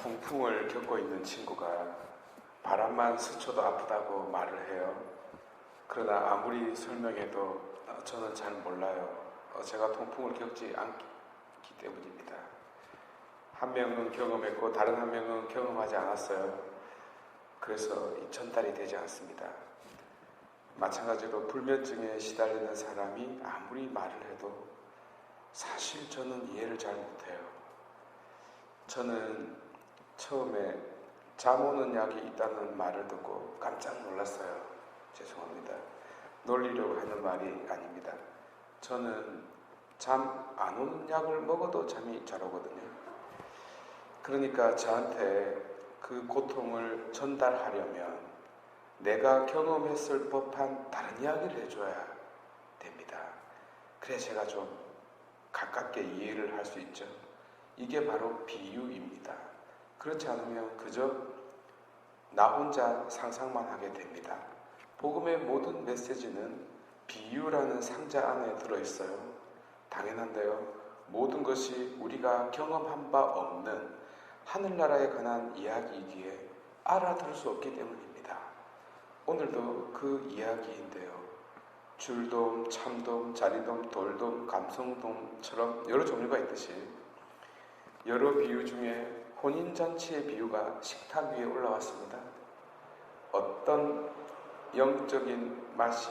통풍을 겪고 있는 친구가 바람만 스쳐도 아프다고 말을 해요. 그러나 아무리 설명해도 저는 잘 몰라요. 제가 통풍을 겪지 않기 때문입니다. 한 명은 경험했고 다른 한 명은 경험하지 않았어요. 그래서 전달이 되지 않습니다. 마찬가지로 불면증에 시달리는 사람이 아무리 말을 해도 사실 저는 이해를 잘 못해요. 저는 처음에 잠 오는 약이 있다는 말을 듣고 깜짝 놀랐어요. 죄송합니다. 놀리려고 하는 말이 아닙니다. 저는 잠 안 오는 약을 먹어도 잠이 잘 오거든요. 그러니까 저한테 그 고통을 전달하려면 내가 경험했을 법한 다른 이야기를 해줘야 됩니다. 그래야 제가 좀 가깝게 이해를 할 수 있죠. 이게 바로 비유입니다. 그렇지 않으면 그저 나 혼자 상상만 하게 됩니다. 복음의 모든 메시지는 비유라는 상자 안에 들어있어요. 당연한데요. 모든 것이 우리가 경험한 바 없는 하늘나라에 관한 이야기이기에 알아들을 수 없기 때문입니다. 오늘도 그 이야기인데요. 줄돔, 참돔, 자리돔, 돌돔, 감성돔처럼 여러 종류가 있듯이 여러 비유 중에 혼인잔치의 비유가 식탁 위에 올라왔습니다. 어떤 영적인 맛이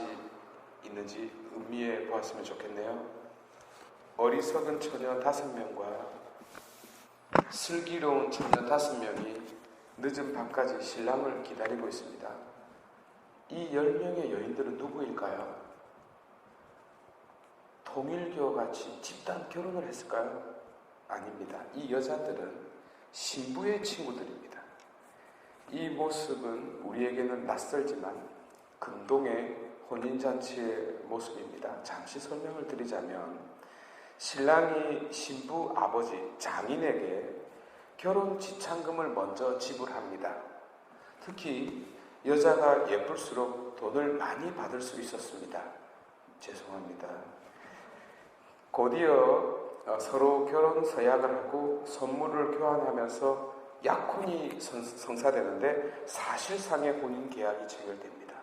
있는지 음미해 보았으면 좋겠네요. 어리석은 처녀 5명과 슬기로운 처녀 5명이 늦은 밤까지 신랑을 기다리고 있습니다. 이 10명의 여인들은 누구일까요? 통일교같이 집단 결혼을 했을까요? 아닙니다. 이 여자들은 신부의 친구들입니다. 이 모습은 우리에게는 낯설지만 금동의 혼인잔치의 모습입니다. 잠시 설명을 드리자면 신랑이 신부 아버지 장인에게 결혼 지참금을 먼저 지불합니다. 특히 여자가 예쁠수록 돈을 많이 받을 수 있었습니다. 죄송합니다. 곧이어 서로 결혼 서약을 하고 선물을 교환하면서 약혼이 성사되는데 사실상의 혼인 계약이 체결됩니다.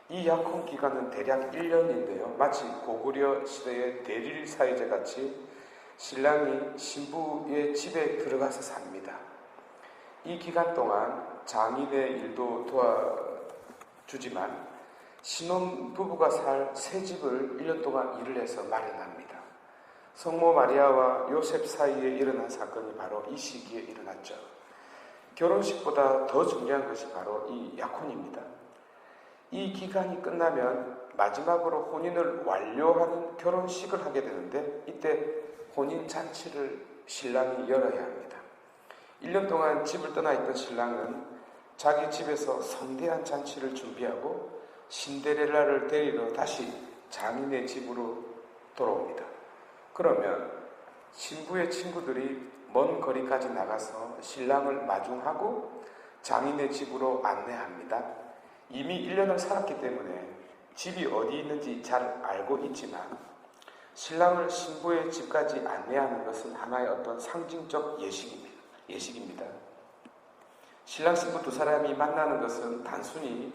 이 약혼 기간은 대략 1년인데요. 마치 고구려 시대의 대릴 사유제 같이 신랑이 신부의 집에 들어가서 삽니다. 이 기간 동안 장인의 일도 도와주지만 신혼부부가 살 새 집을 1년 동안 일을 해서 마련합니다. 성모 마리아와 요셉 사이에 일어난 사건이 바로 이 시기에 일어났죠. 결혼식보다 더 중요한 것이 바로 이 약혼입니다. 이 기간이 끝나면 마지막으로 혼인을 완료하는 결혼식을 하게 되는데 이때 혼인잔치를 신랑이 열어야 합니다. 1년 동안 집을 떠나 있던 신랑은 자기 집에서 성대한 잔치를 준비하고 신데렐라를 데리러 다시 장인의 집으로 돌아옵니다. 그러면 신부의 친구들이 먼 거리까지 나가서 신랑을 마중하고 장인의 집으로 안내합니다. 이미 1년을 살았기 때문에 집이 어디 있는지 잘 알고 있지만 신랑을 신부의 집까지 안내하는 것은 하나의 어떤 상징적 예식입니다. 신랑 신부 두 사람이 만나는 것은 단순히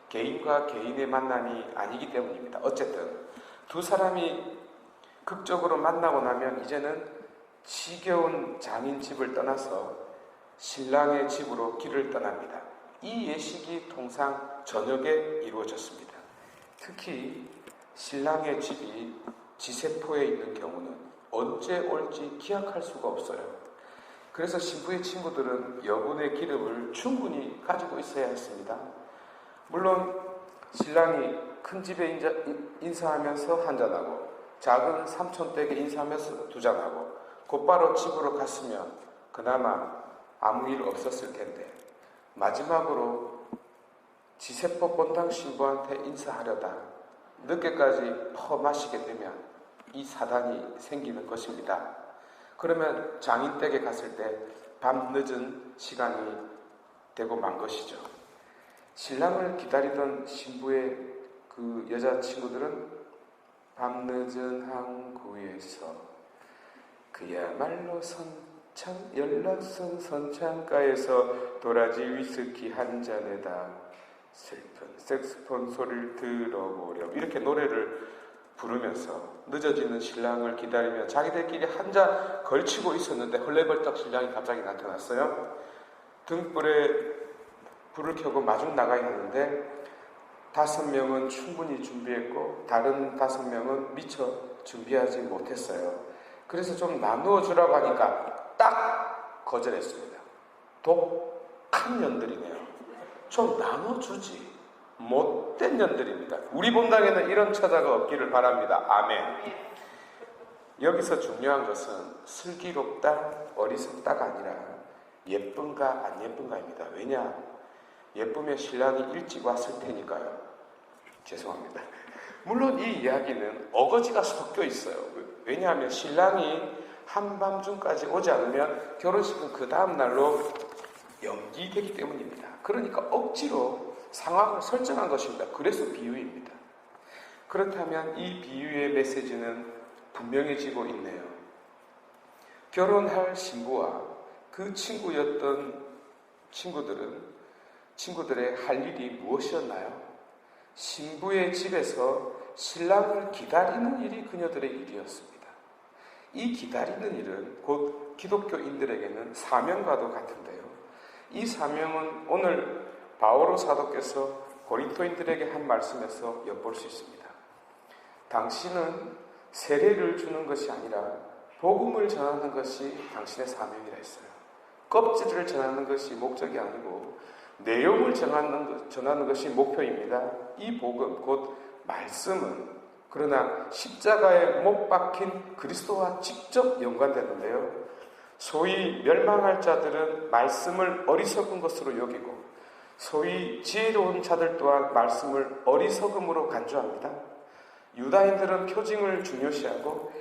개인과 개인의 만남이 아니기 때문입니다. 어쨌든 두 사람이 극적으로 만나고 나면 이제는 지겨운 장인 집을 떠나서 신랑의 집으로 길을 떠납니다. 이 예식이 통상 저녁에 이루어졌습니다. 특히 신랑의 집이 지세포에 있는 경우는 언제 올지 기약할 수가 없어요. 그래서 신부의 친구들은 여분의 기름을 충분히 가지고 있어야 했습니다. 물론 신랑이 큰 집에 인사하면서 한잔하고 작은 삼촌댁에 인사하면서 두잔하고 곧바로 집으로 갔으면 그나마 아무 일 없었을 텐데 마지막으로 지세포 본당 신부한테 인사하려다 늦게까지 퍼마시게 되면 이 사단이 생기는 것입니다. 그러면 장인댁에 갔을 때 밤 늦은 시간이 되고 만 것이죠. 신랑을 기다리던 신부의 그 여자친구들은 밤늦은 항구에서 그야말로 연락선 선창가에서 도라지 위스키 한 잔에다 슬픈 색소폰 소리를 들어보렴. 이렇게 노래를 부르면서 늦어지는 신랑을 기다리며 자기들끼리 한 잔 걸치고 있었는데 헐레벌떡 신랑이 갑자기 나타났어요. 등불에 불을 켜고 마중 나가 있는데 5명은 충분히 준비했고 다른 5명은 미처 준비하지 못했어요. 그래서 좀 나누어 주라고 하니까 딱 거절했습니다. 독한 년들이네요. 좀 나눠주지. 못된 년들입니다. 우리 본당에는 이런 처자가 없기를 바랍니다. 아멘. 여기서 중요한 것은 슬기롭다, 어리석다가 아니라 예쁜가 안 예쁜가입니다. 왜냐? 예쁘면 신랑이 일찍 왔을 테니까요. 죄송합니다. 물론 이 이야기는 어거지가 섞여 있어요. 왜냐하면 신랑이 한밤중까지 오지 않으면 결혼식은 그 다음 날로 연기되기 때문입니다. 그러니까 억지로 상황을 설정한 것입니다. 그래서 비유입니다. 그렇다면 이 비유의 메시지는 분명해지고 있네요. 결혼할 신부와 그 친구였던 친구들의 할 일이 무엇이었나요? 신부의 집에서 신랑을 기다리는 일이 그녀들의 일이었습니다. 이 기다리는 일은 곧 기독교인들에게는 사명과도 같은데요. 이 사명은 오늘 바오로 사도께서 고린토인들에게 한 말씀에서 엿볼 수 있습니다. 당신은 세례를 주는 것이 아니라 복음을 전하는 것이 당신의 사명이라 했어요. 껍질을 전하는 것이 목적이 아니고 내용을 전하는 것이 목표입니다. 이 복음, 곧 말씀은 그러나 십자가에 못 박힌 그리스도와 직접 연관되는데요. 소위 멸망할 자들은 말씀을 어리석은 것으로 여기고 소위 지혜로운 자들 또한 말씀을 어리석음으로 간주합니다. 유다인들은 표징을 중요시하고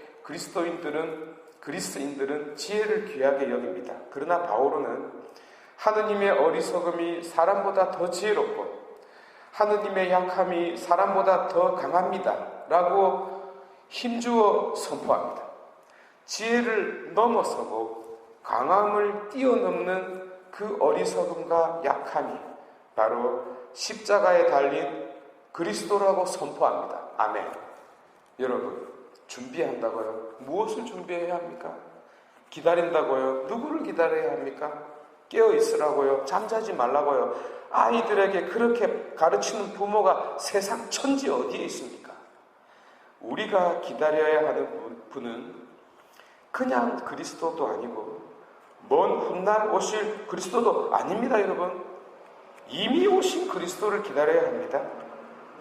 그리스도인들은 지혜를 귀하게 여깁니다. 그러나 바오로는 하느님의 어리석음이 사람보다 더 지혜롭고 하느님의 약함이 사람보다 더 강합니다 라고 힘주어 선포합니다. 지혜를 넘어서고 강함을 뛰어넘는 그 어리석음과 약함이 바로 십자가에 달린 그리스도라고 선포합니다. 아멘. 여러분, 준비한다고요? 무엇을 준비해야 합니까? 기다린다고요? 누구를 기다려야 합니까? 깨어 있으라고요? 잠자지 말라고요? 아이들에게 그렇게 가르치는 부모가 세상 천지 어디에 있습니까? 우리가 기다려야 하는 분은 그냥 그리스도도 아니고 먼 훗날 오실 그리스도도 아닙니다, 여러분. 이미 오신 그리스도를 기다려야 합니다.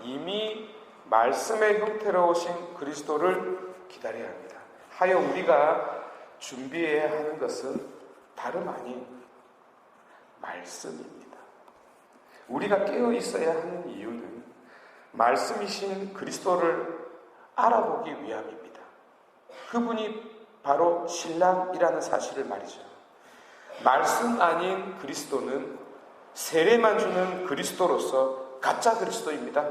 이미 말씀의 형태로 오신 그리스도를 기다려야 합니다. 하여 우리가 준비해야 하는 것은 다름 아닌 말씀입니다. 우리가 깨어 있어야 하는 이유는 말씀이신 그리스도를 알아보기 위함입니다. 그분이 바로 신랑이라는 사실을 말이죠. 말씀 아닌 그리스도는 세례만 주는 그리스도로서 가짜 그리스도입니다.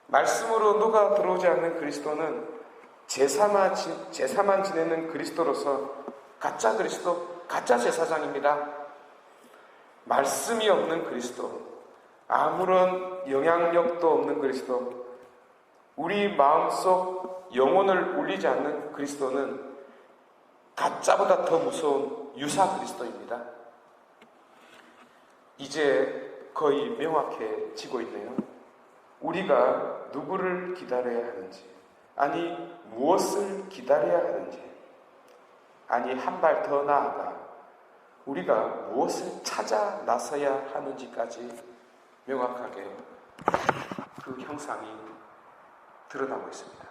말씀으로 누가 들어오지 않는 그리스도는 제사만 지내는 그리스도로서 가짜 그리스도, 가짜 제사장입니다. 말씀이 없는 그리스도, 아무런 영향력도 없는 그리스도, 우리 마음속 영혼을 울리지 않는 그리스도는 가짜보다 더 무서운 유사 그리스도입니다. 이제 거의 명확해지고 있네요. 우리가 누구를 기다려야 하는지, 아니 무엇을 기다려야 하는지, 아니 한 발 더 나아가 우리가 무엇을 찾아 나서야 하는지까지 명확하게 그 형상이 드러나고 있습니다.